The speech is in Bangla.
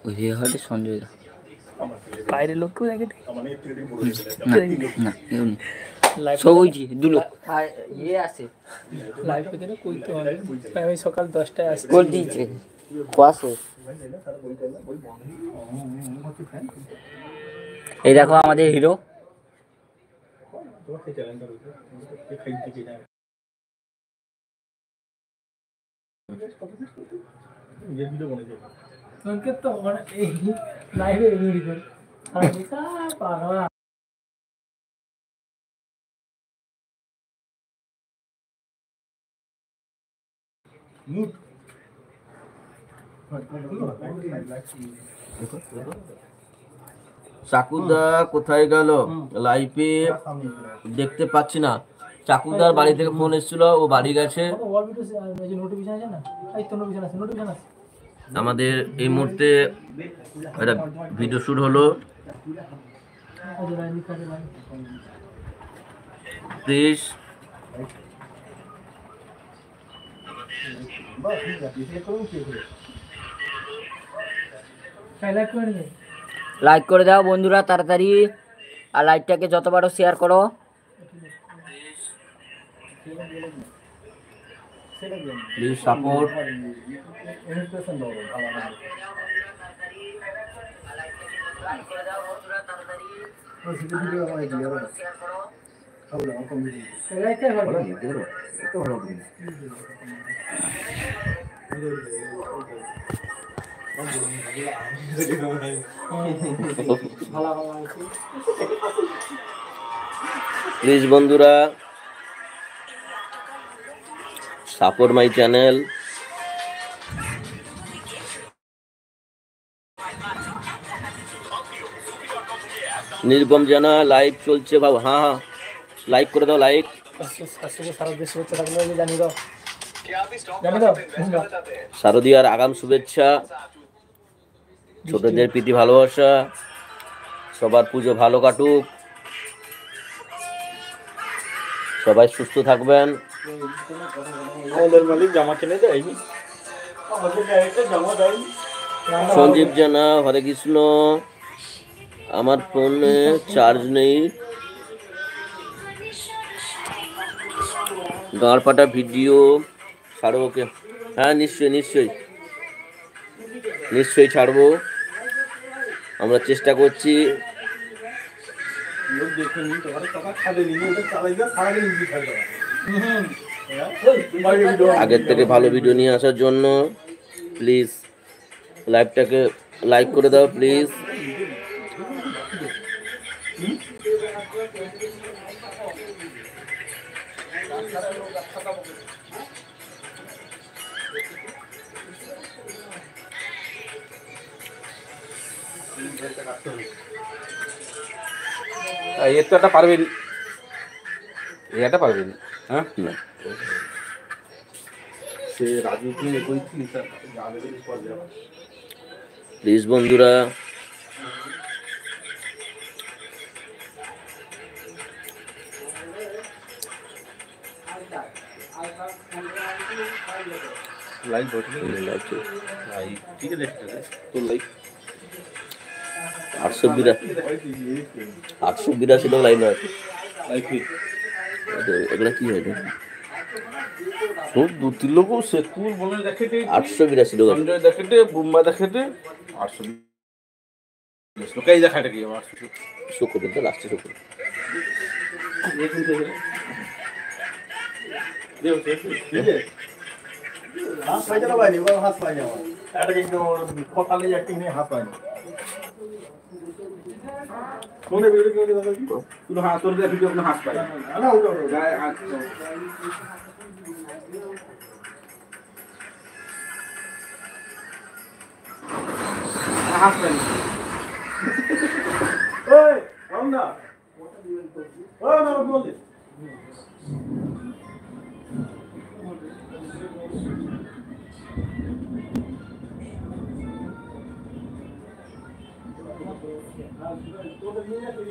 হরিয়াহাটে সঞ্জয় দা বাইরের লোক কেউ দেখে না সব হয়েছি দু লোক ইয়ে আছে লাইভ পেতে কইতে হবে। আমি সকাল 10টায় আসছি। কোল দিয়েছে কোয়াশে। এই দেখো আমাদের হিরো। তো মানে এই লাইভে চাকুদা কোথায় গেল? লাইভে দেখতে পাচ্ছি না। চাকুদার বাড়ি থেকে ফোন এসেছিল, ও বাড়ি গেছে। আমাদের এই মুহূর্তে একটা ভিডিও শুট হলো। প্লিজ লাইক করে দাও বন্ধুরা তাড়াতাড়ি, আর লাইভটাকে যত পারো শেয়ার করো। Please support. প্লিজ বন্ধুরা সাপোর্ট মাই চ্যানেল। নির্গম জানা লাইভ চলছে বাবু। হ্যাঁ হ্যাঁ লাইক করে দাও, লাইক। শারদীয়ার আগাম শুভেচ্ছা, ছোটদের প্রীতি ভালোবাসা, সবার পুজো ভালো কাটুক, সবাই সুস্থ থাকবেন। সঞ্জীব জানা হরে কৃষ্ণ। আমার ফোনে চার্জ নেই। গাঁড় পাটা ভিডিও ছাড়বো ওকে? হ্যাঁ নিশ্চয়ই নিশ্চয়ই নিশ্চয়ই ছাড়বো, আমরা চেষ্টা করছি। আগের থেকে ভালো ভিডিও নিয়ে আসার জন্য প্লিজ লাইভটাকে লাইক করে দাও প্লিজ। এটা পারবেন, এটা পারবেন। হ্যাঁ না প্লিজ বন্ধুরা লাইক ঠিক আছে তো লাইক 882 লোক লাইন আছে। এগুলা কি হয়? তো 2-3 লোক সেকুল বলে দেখে 882 লোক সঞ্জয় দেখে বুম্বা দেখে 820 লোক এই দেখাটা কি আমার শুক্রবার তো লাস্টে শুক্রবার হাত পাই না ভাই, এবার হাত পাই না। এটা কিন্তু ফটালে অ্যাক্টিং নিয়ে হাত পাই না। কোনে ভিডিও করে দাও কি? পুরো হাত তোর ভিডিও আপনি হাত পায় না ওটা গায়ে হাত হাত পায়। এই রামদা ও না বল দে। তোদের নিয়ে আসি